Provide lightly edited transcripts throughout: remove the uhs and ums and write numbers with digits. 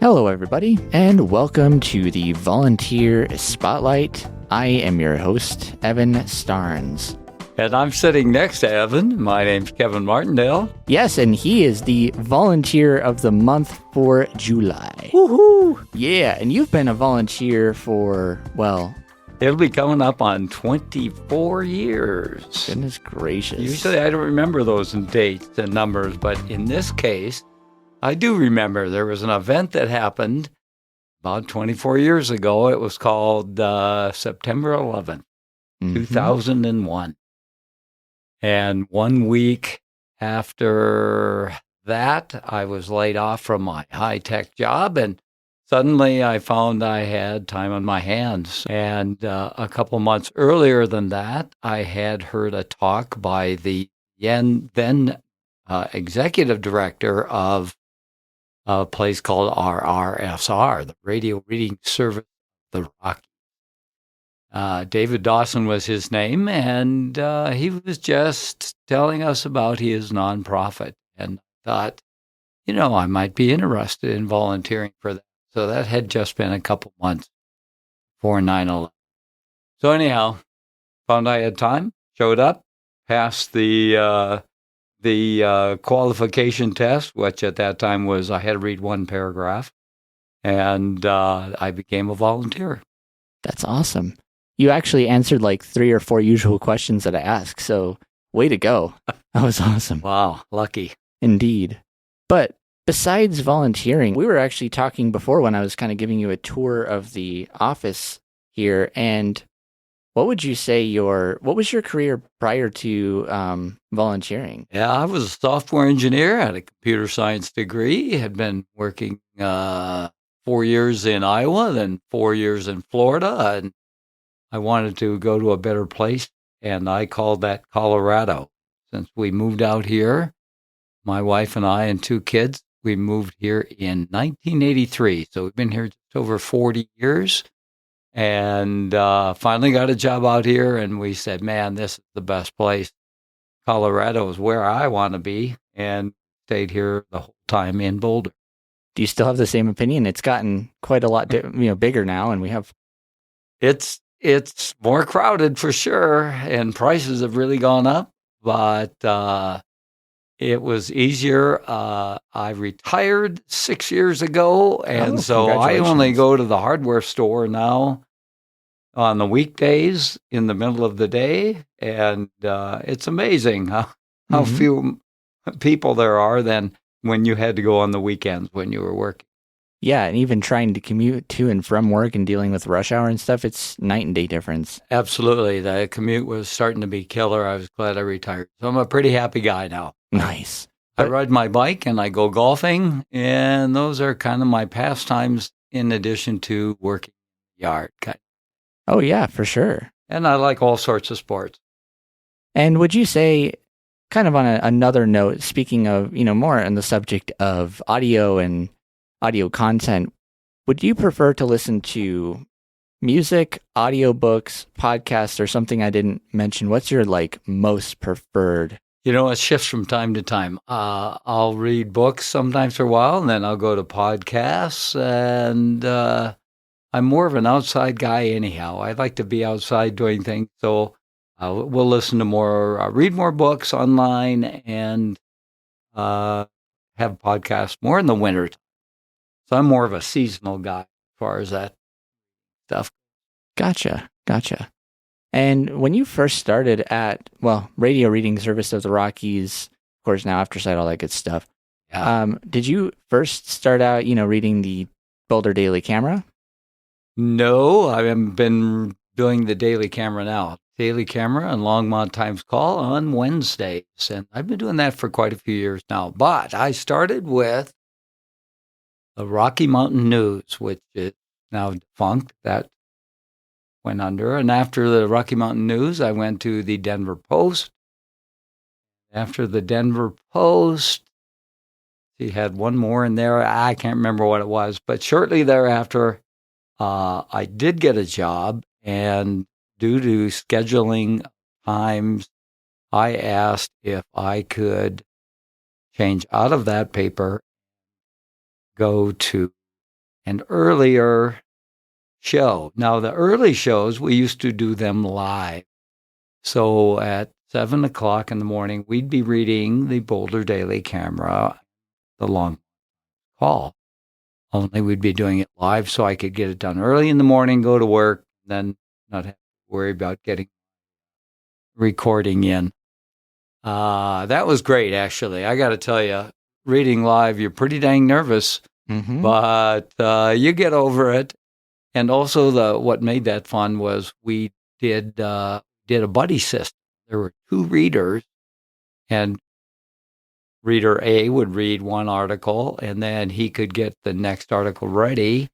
Hello, everybody, and welcome to the Volunteer Spotlight. I am your host, Evan Starnes. And I'm sitting next to Evan. My name's Kevin Martindale. Yes, and he is the Volunteer of the Month for July. Woohoo! Yeah, and you've been a volunteer for, well... It'll be coming up on 24 years. Goodness gracious. Usually I don't remember those in dates and numbers, but in this case, I do remember there was an event that happened about 24 years ago. It was called September 11th, 2001. And 1 week after that, I was laid off from my high-tech job, and suddenly I found I had time on my hands. And a couple months earlier than that, I had heard a talk by the then executive director of a place called RRSR, the Radio Reading Service of the Rockies. David Dawson was his name, and he was just telling us about his nonprofit. And I thought, I might be interested in volunteering for that. So that had just been a couple months before 9/11. So anyhow, found I had time, showed up, passed the qualification test, which at that time was I had to read one paragraph, and I became a volunteer. That's awesome. You actually answered like 3 or 4 usual questions that I asked, so way to go. That was awesome. Wow, lucky. Indeed. But besides volunteering, we were actually talking before when I was kind of giving you a tour of the office here, and what would you say what was your career prior to volunteering? Yeah, I was a software engineer, had a computer science degree, had been working 4 years in Iowa, then 4 years in Florida, and I wanted to go to a better place, and I called that Colorado. Since we moved out here, my wife and I and 2 kids, we moved here in 1983, so we've been here just over 40 years. And finally got a job out here, and we said, man, this is the best place. Colorado is where I want to be, and stayed here the whole time in Boulder. Do you still have the same opinion? It's gotten quite a lot bigger now, and we have... It's more crowded for sure, and prices have really gone up, but it was easier. I retired 6 years ago, and so I only go to the hardware store now on the weekdays in the middle of the day, and it's amazing how few people there are than when you had to go on the weekends when you were working. Yeah, and even trying to commute to and from work and dealing with rush hour and stuff, it's night and day difference. Absolutely. The commute was starting to be killer. I was glad I retired. So I'm a pretty happy guy now. Nice. I ride my bike and I go golfing, and those are kind of my pastimes in addition to working in the yard. Oh, yeah, for sure. And I like all sorts of sports. And would you say, kind of on another note, speaking of, more on the subject of audio and audio content, would you prefer to listen to music, audiobooks, podcasts, or something I didn't mention? What's your, most preferred? It shifts from time to time. I'll read books sometimes for a while, and then I'll go to podcasts, and I'm more of an outside guy anyhow. I like to be outside doing things, so we'll listen to read more books online, and have podcasts more in the winter time. So I'm more of a seasonal guy as far as that stuff. Gotcha. And when you first started at, Radio Reading Service of the Rockies, of course, now After Sight, all that good stuff, did you first start out, reading the Boulder Daily Camera? No, I've been doing the Daily Camera now. Daily Camera and Longmont Times Call on Wednesdays. And I've been doing that for quite a few years now. But I started with the Rocky Mountain News, which is now defunct. That went under. And after the Rocky Mountain News, I went to the Denver Post. After the Denver Post, she had one more in there. I can't remember what it was. But shortly thereafter, I did get a job. And due to scheduling times, I asked if I could change out of that paper, go to an earlier show. Now, the early shows, we used to do them live. So at 7 o'clock in the morning, we'd be reading the Boulder Daily Camera, the long call. Only we'd be doing it live so I could get it done early in the morning, go to work, then not have to worry about getting recording in. That was great, actually. I got to tell you, reading live, you're pretty dang nervous, but you get over it. And also, what made that fun was we did a buddy system. There were two readers, and reader A would read one article, and then he could get the next article ready,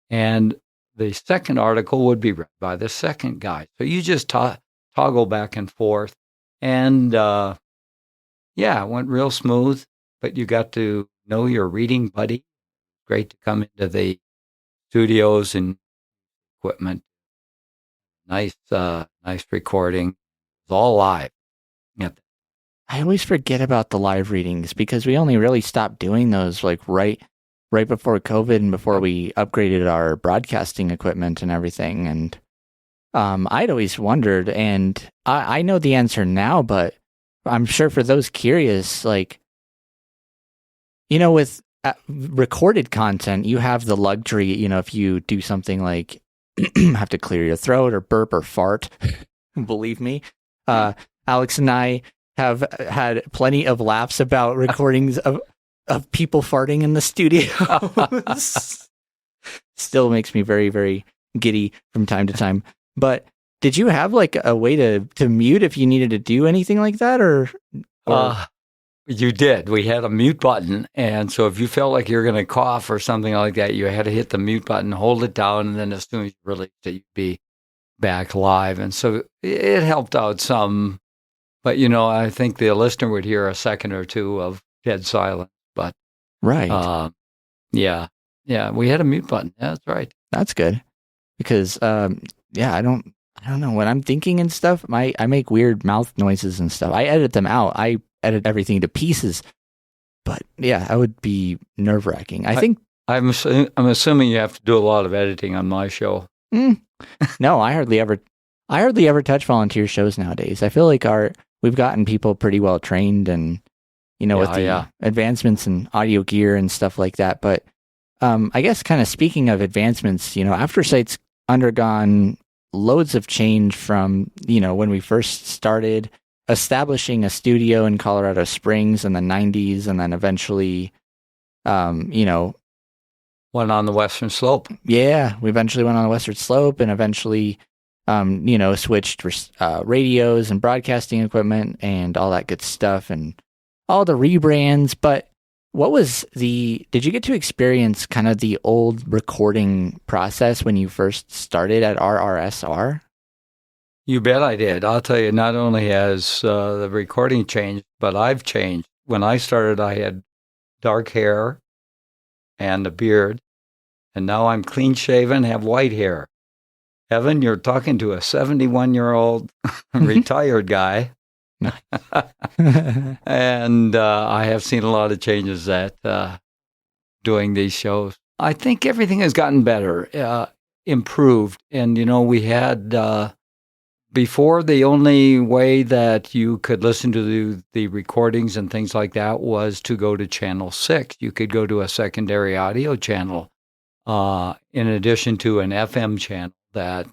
and the second article would be read by the second guy. So you just toggle back and forth, and it went real smooth, but you got to know your reading buddy. Great to come into the studios and equipment. Nice recording. It's all live. Yep. I always forget about the live readings because we only really stopped doing those like right before COVID and before we upgraded our broadcasting equipment and everything. And I'd always wondered, and I know the answer now, but I'm sure for those curious, like, with recorded content, you have the luxury, if you do something like have to clear your throat or burp or fart, believe me, Alex and I have had plenty of laughs about recordings of people farting in the studio. Still makes me very, very giddy from time to time. But did you have like a way to mute if you needed to do anything like that, or? You did. We had a mute button, and so if you felt like you were going to cough or something like that, you had to hit the mute button, hold it down, and then as soon as you released it, you'd be back live. And so it helped out some. But, I think the listener would hear a second or two of dead silence. But right. Yeah, we had a mute button. Yeah, that's right. That's good. Because I don't know, when I'm thinking and stuff, I make weird mouth noises and stuff. I edit them out. I edit everything to pieces. But yeah, that would be nerve-wracking. I'm assuming you have to do a lot of editing on my show. No, I hardly ever touch volunteer shows nowadays. I feel like we've gotten people pretty well trained, and with the advancements in audio gear and stuff like that. But I guess kind of speaking of advancements, AfterSight's undergone loads of change from when we first started establishing a studio in Colorado Springs in the 90s, and then eventually went on the Western Slope. Yeah, we eventually went on the Western Slope, and eventually switched radios and broadcasting equipment and all that good stuff and all the rebrands. But did you get to experience kind of the old recording process when you first started at RRSR? You bet I did. I'll tell you, not only has the recording changed, but I've changed. When I started, I had dark hair and a beard, and now I'm clean shaven, have white hair. Evan, you're talking to a 71-year-old retired guy. And I have seen a lot of changes doing these shows. I think everything has gotten better, improved. And, we had, before, the only way that you could listen to the recordings and things like that was to go to Channel 6. You could go to a secondary audio channel, in addition to an FM channel that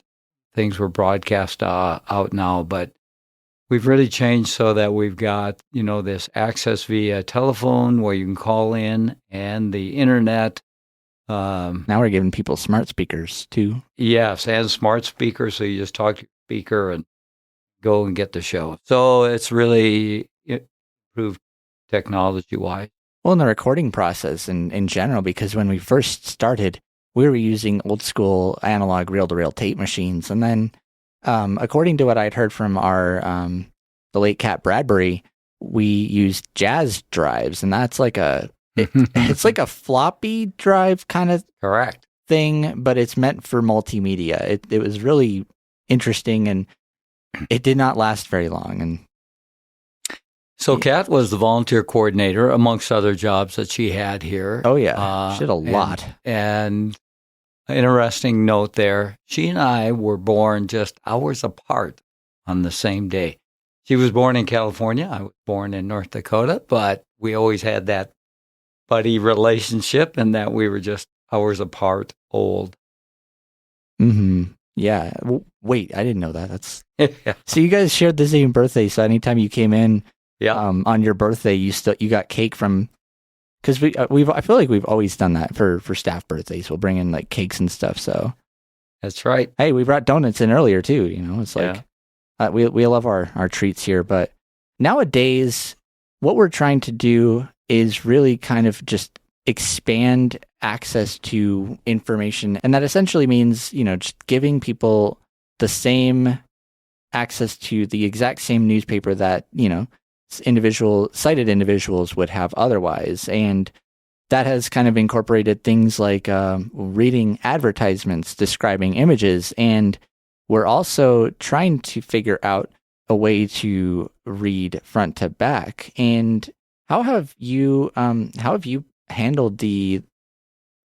things were broadcast out now. But we've really changed so that we've got, this access via telephone where you can call in, and the internet. Now we're giving people smart speakers too. Yes, and smart speakers, so you just talk to your speaker and go and get the show. So it's really improved technology-wise. Well, in the recording process in general, because when we first started, we were using old school analog reel-to-reel tape machines. And then, according to what I'd heard from the late Cat Bradbury, we used jazz drives, and that's like it's like a floppy drive kind of correct thing, but it's meant for multimedia. It was really interesting, and it did not last very long. And so Kat was the volunteer coordinator, amongst other jobs that she had here. Oh yeah, she did a lot. And interesting note there. She and I were born just hours apart on the same day. She was born in California. I was born in North Dakota, but we always had that buddy relationship and that we were just hours apart old. Mm-hmm. Yeah. Wait, I didn't know that. That's Yeah. so you guys shared the same birthday. So anytime you came in, Yeah. on your birthday, you got cake from, because I feel like we've always done that for staff birthdays. We'll bring in like cakes and stuff. So That's right. hey, we brought donuts in earlier too. It's like we love our treats here. But nowadays, what we're trying to do is really kind of just expand access to information, and that essentially means just giving people the same access to the exact same newspaper that sighted individuals would have otherwise. And that has kind of incorporated things like reading advertisements describing images. And we're also trying to figure out a way to read front to back. And how have you handled the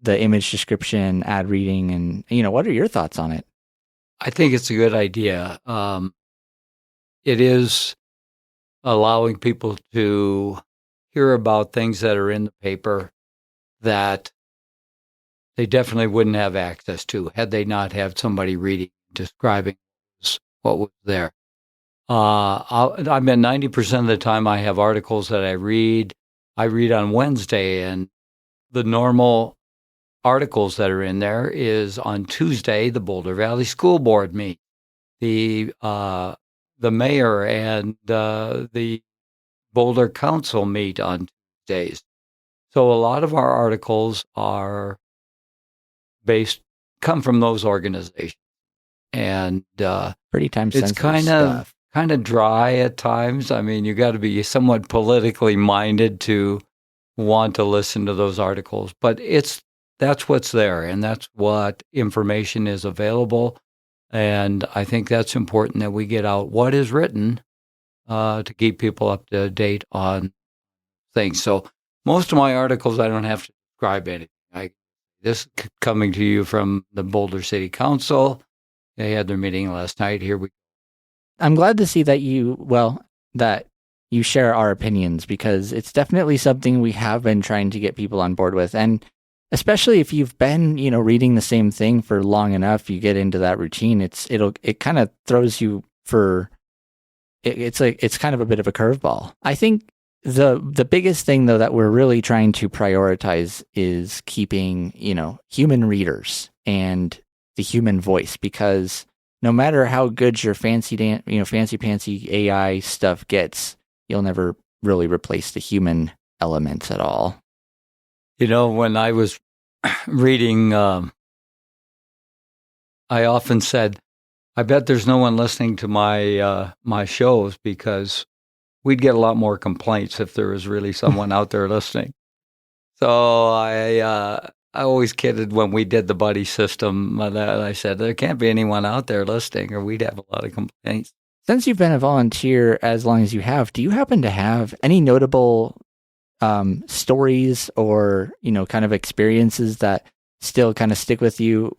image description, ad reading, and what are your thoughts on it? I think it's a good idea. It is allowing people to hear about things that are in the paper that they definitely wouldn't have access to had they not had somebody reading, describing what was there. I bet 90% of the time I have articles that I read on Wednesday, and the normal articles that are in there is on Tuesday, the Boulder Valley School Board meet. The mayor and the Boulder Council meet on Tuesdays. So a lot of our articles come from those organizations. And pretty time sensitive it's stuff. kind of dry at times. I mean, you got to be somewhat politically minded to want to listen to those articles, but that's what's there, and that's what information is available. And I think that's important that we get out what is written to keep people up to date on things. So most of my articles, I don't have to describe anything. This is coming to you from the Boulder City Council. They had their meeting last night. I'm glad to see that that you share our opinions, because it's definitely something we have been trying to get people on board with. And especially if you've been, reading the same thing for long enough, you get into that routine. It kind of throws you it's kind of a bit of a curveball. I think the biggest thing though that we're really trying to prioritize is keeping, human readers and the human voice, because no matter how good your fancy pantsy AI stuff gets, you'll never really replace the human elements at all. When I was reading, I often said, I bet there's no one listening to my shows, because we'd get a lot more complaints if there was really someone out there listening. So I always kidded when we did the buddy system that I said, there can't be anyone out there listening, or we'd have a lot of complaints. Since you've been a volunteer as long as you have, do you happen to have any notable stories or kind of experiences that still kind of stick with you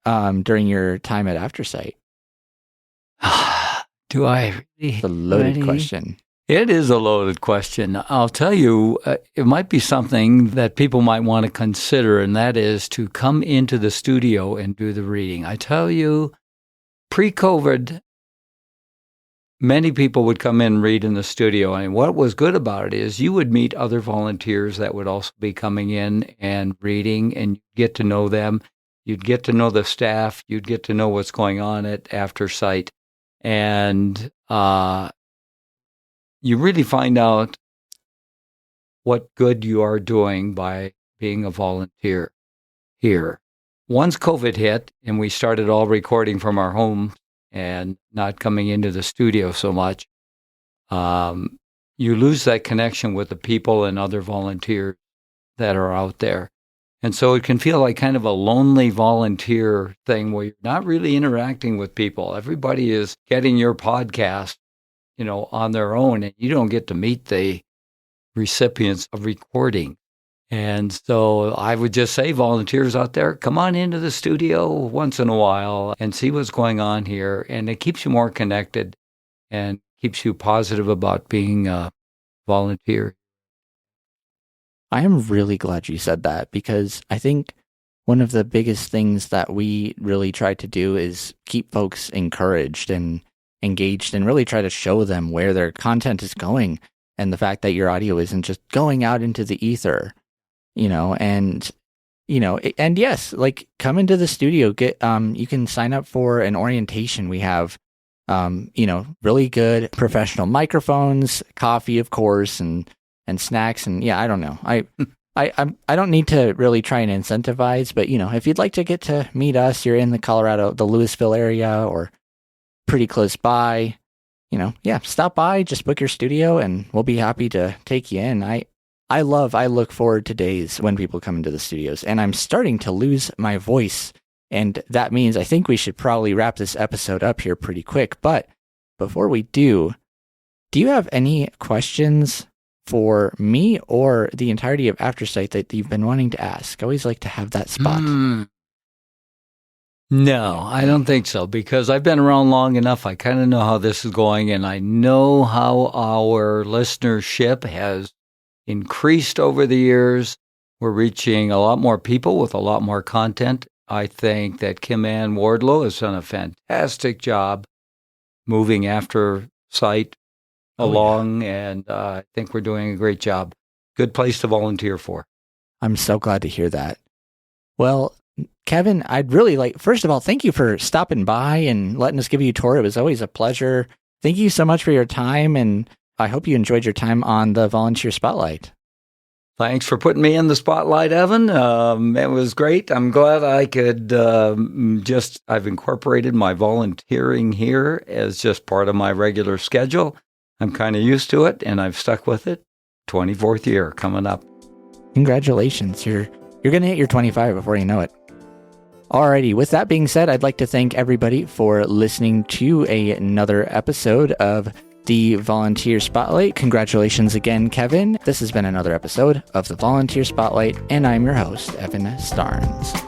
during your time at AfterSight? Do I really? It's a loaded question. It is a loaded question. I'll tell you, it might be something that people might want to consider, and that is to come into the studio and do the reading. I tell you, pre-COVID, many people would come in and read in the studio. And what was good about it is you would meet other volunteers that would also be coming in and reading, and you'd get to know them. You'd get to know the staff. You'd get to know what's going on at AfterSight. And you really find out what good you are doing by being a volunteer here. Once COVID hit and we started all recording from our home and not coming into the studio so much, you lose that connection with the people and other volunteers that are out there. And so it can feel like kind of a lonely volunteer thing where you're not really interacting with people. Everybody is getting your podcast, on their own, and you don't get to meet the recipients of recording. And so I would just say, volunteers out there, come on into the studio once in a while and see what's going on here. And it keeps you more connected and keeps you positive about being a volunteer. I am really glad you said that, because I think one of the biggest things that we really try to do is keep folks encouraged and engaged and really try to show them where their content is going, and the fact that your audio isn't just going out into the ether, and yes, like, come into the studio, get you can sign up for an orientation. We have really good professional microphones, coffee, of course, and snacks, and yeah, I don't know. I don't need to really try and incentivize, but if you'd like to get to meet us, you're in the Louisville area or pretty close by, stop by, just book your studio and we'll be happy to take you in. I look forward to days when people come into the studios, and I'm starting to lose my voice. And that means I think we should probably wrap this episode up here pretty quick. But before we do you have any questions for me or the entirety of Aftersight that you've been wanting to ask? I always like to have that spot. No, I don't think so, because I've been around long enough. I kind of know how this is going, and I know how our listenership has increased over the years. We're reaching a lot more people with a lot more content. I think that Kim Ann Wardlow has done a fantastic job moving Aftersight along, and I think we're doing a great job. Good place to volunteer for. I'm so glad to hear that. Well, Kevin, I'd really first of all, thank you for stopping by and letting us give you a tour. It was always a pleasure. Thank you so much for your time, and I hope you enjoyed your time on the Volunteer Spotlight. Thanks for putting me in the spotlight, Evan. It was great. I'm glad I could I've incorporated my volunteering here as just part of my regular schedule. I'm kind of used to it, and I've stuck with it. 24th year coming up. Congratulations. You're going to hit your 25 before you know it. Alrighty, with that being said, I'd like to thank everybody for listening to another episode of the Volunteer Spotlight. Congratulations again, Kevin. This has been another episode of the Volunteer Spotlight, and I'm your host, Evan Starnes.